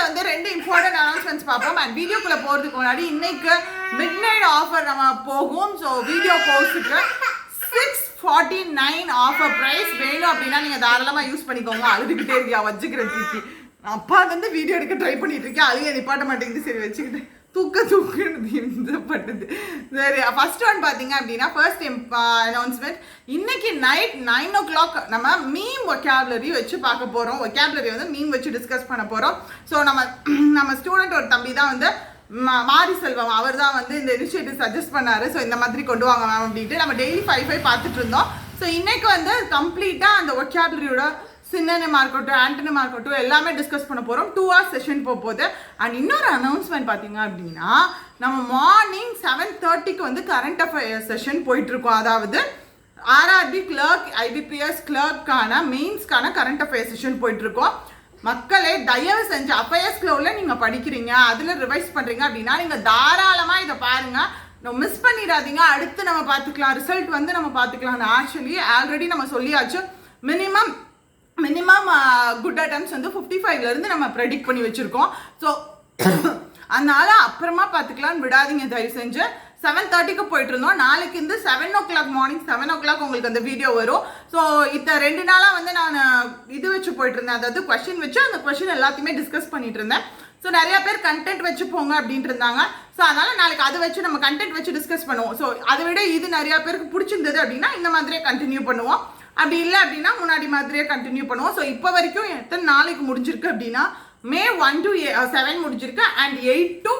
வந்து ரெண்டு important announcements பார்ப்போம். அண்ட் வீடியோக்குள்ள போறதுக்கு முன்னாடி இன்னைக்கு மிட் நைட் ஆஃபர் நம்ம போகும். ஸோ வீடியோ போஸ்ட்டுக்கு 649 ஆஃபர் பிரைஸ் வேணும் அப்படின்னா நீங்க தாராளமா யூஸ் பண்ணிக்கோங்க. அழுதுகிட்டே இருக்கியா வச்சுக்கிறேன் தூக்கி. அப்பா வந்து வீடியோ எடுக்க ட்ரை பண்ணிட்டு இருக்கேன், அழுக நிப்பாட்ட மாட்டேங்குது. சரி வச்சுக்கிட்டேன், தூக்குன்னு பட்டுது. சரி, ஃபர்ஸ்ட் ஒன் பார்த்தீங்க அப்படின்னா ஃபர்ஸ்ட் அனௌன்ஸ்மெண்ட். இன்னைக்கு நைட் 9 o'clock நம்ம மீம் ஒக்காபுலரி வச்சு பார்க்க போகிறோம். ஒக்காபுலரி வந்து மீம் வச்சு டிஸ்கஸ் பண்ண போகிறோம். ஸோ நம்ம ஸ்டூடெண்ட் ஒரு தம்பி தான் வந்து மாரி செல்வம், அவர் தான் வந்து இந்த இனிஷியேட்டிவ் சஜஸ்ட் பண்ணாரு. ஸோ இந்த மாதிரி கொண்டு வாங்க மேம் அப்படின்ட்டு நம்ம டெய்லி 5 பார்த்துட்டு இருந்தோம். ஸோ இன்னைக்கு வந்து கம்ப்ளீட்டாக அந்த ஒக்காபுலரியோட சின்னமா இருக்கட்டும் ஆண்டனிமா இருக்கட்டும் எல்லாமே டிஸ்கஸ் பண்ண போகிறோம். 2 hours செஷன் போகுது. அண்ட் இன்னொரு அனௌன்ஸ்மெண்ட் பார்த்தீங்க அப்படின்னா நம்ம மார்னிங் 7:30க்கு வந்து கரண்ட் அஃபேர்ஸ் செஷன் போயிட்டுருக்கோம். அதாவது ஆர்ஆர்பி கிளர்க் ஐபிபிஎஸ் கிளர்க்கான மெயின்ஸ்க்கான கரண்ட் அஃபேர்ஸ் செஷன் போயிட்டுருக்கோம். மக்களே தயவு செஞ்சு AffairsCloudல நீங்கள் படிக்கிறீங்க, அதில் ரிவைஸ் பண்ணுறீங்க அப்படின்னா நீங்கள் தாராளமாக இதை பாருங்கள், நம்ம மிஸ் பண்ணிடாதீங்க. அடுத்து நம்ம பார்த்துக்கலாம், ரிசல்ட் வந்து நம்ம பார்த்துக்கலாம். ஆக்சுவலி ஆல்ரெடி நம்ம சொல்லியாச்சு மினிமம் குட் அட்டம்ஸ் வந்து 55லேருந்து நம்ம ப்ரெடிக்ட் பண்ணி வச்சுருக்கோம். ஸோ அதனால அப்புறமா பார்த்துக்கலான்னு விடாதீங்க தயவு செஞ்சு. 7:30க்கு போயிட்டு இருந்தோம். நாளைக்கு வந்து 7 o'clock மார்னிங் 7 o'clock உங்களுக்கு அந்த வீடியோ வரும். ஸோ இந்த 2 நாளாக வந்து நான் இது வச்சு போயிட்டு இருந்தேன், அதாவது கொஸ்டின் வச்சு அந்த கொஸ்டின் எல்லாத்தையுமே டிஸ்கஸ் பண்ணிட்டு இருந்தேன். ஸோ நிறைய பேர் கண்டென்ட் வச்சு போங்க அப்படின்ட்டு இருந்தாங்க. ஸோ அதனால நாளைக்கு அதை வச்சு நம்ம கண்டென்ட் வச்சு டிஸ்கஸ் பண்ணுவோம். ஸோ அதை விட இது நிறைய பேருக்கு பிடிச்சிருந்தது அப்படின்னா இந்த மாதிரியே கண்டினியூ பண்ணுவோம். அப்படி இல்லை அப்படின்னா முன்னாடி மாதிரியே கண்டினியூ பண்ணுவோம். ஸோ இப்போ வரைக்கும் எத்தனை நாளைக்கு முடிஞ்சிருக்கு அப்படின்னா May 1 to 7 முடிஞ்சிருக்கு அண்ட் 8 to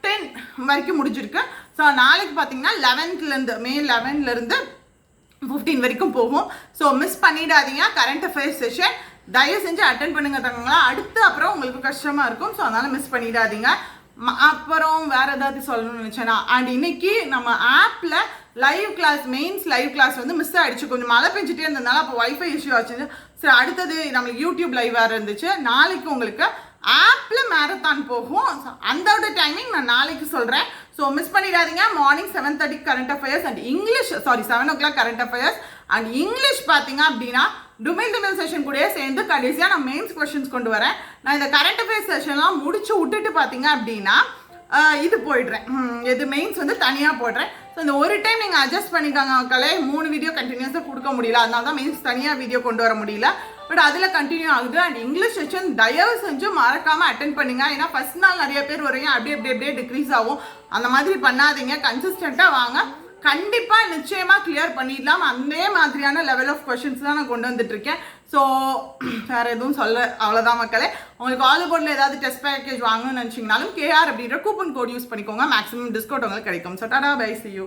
10 வரைக்கும் முடிஞ்சிருக்கு. ஸோ நாளைக்கு பார்த்தீங்கன்னா 11லேருந்து May 11லேருந்து 15 வரைக்கும் போகும். ஸோ மிஸ் பண்ணிடாதீங்க. கரண்ட் அஃபேர்ஸ் செஷன் தயவு செஞ்சு அட்டன் பண்ணுங்க தங்களா. அடுத்து அப்புறம் உங்களுக்கு கஷ்டமாக இருக்கும். ஸோ அதனால் மிஸ் பண்ணிடாதீங்க. அப்புறம் வேறு ஏதாவது சொல்லணும்னு நினச்சேன்னா அண்ட் இன்னைக்கு நம்ம ஆப்பில் live class mains live class வந்து மிஸ் ஆகிடுச்சு. கொஞ்சம் மழை பெஞ்சிட்டே இருந்ததுனால அப்போ வைஃபை இஷ்யூ ஆச்சு. சரி, அடுத்தது நம்மளுக்கு யூடியூப் லைவ் வேறு இருந்துச்சு. நாளைக்கு உங்களுக்கு ஆப்பில் மேரத்தான் போகும். அந்த டைமிங் நான் நாளைக்கு சொல்கிறேன். ஸோ மிஸ் பண்ணிடாதீங்க. Morning 7:30 current affairs and English 7 o'clock current affairs and English பார்த்தீங்க அப்படின்னா டுமில் செஷன் கூட சேர்ந்து கடைசியாக நான் மெயின்ஸ் கொஸ்டின்ஸ் கொண்டு வரேன். நான் இந்த கரண்ட் அஃபேர்ஸ் செஷன்லாம் முடிச்சு விட்டுட்டு பார்த்தீங்க அப்படின்னா இது போயிடுறேன், இது மெயின்ஸ் வந்து தனியாக போடுறேன். ஸோ இந்த ஒரு டைம் நீங்கள் அட்ஜஸ்ட் பண்ணிக்காங்க மக்களே. 3 வீடியோ கண்டினியூஸாக கொடுக்க முடியல, அதனால தான் மெயின்ஸ் தனியாக வீடியோ கொண்டு வர முடியல. பட் அதில் கண்டினியூ ஆகுது. அண்ட் இங்கிலீஷ் செஷன் தயவு செஞ்சு மறக்காமல் அட்டென்ட் பண்ணுங்க. ஏன்னா ஃபர்ஸ்ட் நாள் நிறைய பேர் வரீங்க, அப்படியே டிக்ரீஸ் ஆகும். அந்த மாதிரி பண்ணாதீங்க, கன்சிஸ்டண்ட்டாக வாங்க. கண்டிப்பாக நிச்சயமாக கிளியர் பண்ணிடலாம். அதே மாதிரியான லெவல் ஆஃப் கொஷின்ஸ் தான் நான் கொண்டு வந்துட்டு இருக்கேன். ஸோ வேறு எதுவும் சொல்ல அவ்வளோதான் மக்களே. உங்களுக்கு ஆல் போர்டில் ஏதாவது டெஸ்ட் பேக்கேஜ் வாங்கணும்னு நினச்சிங்கனாலும் KR அப்படின்ற கூப்பன் கோட் யூஸ் பண்ணிக்கோங்க. மேக்ஸிமம் டிஸ்கவுண்ட் உங்களுக்கு கிடைக்கும். So tata bye, see you.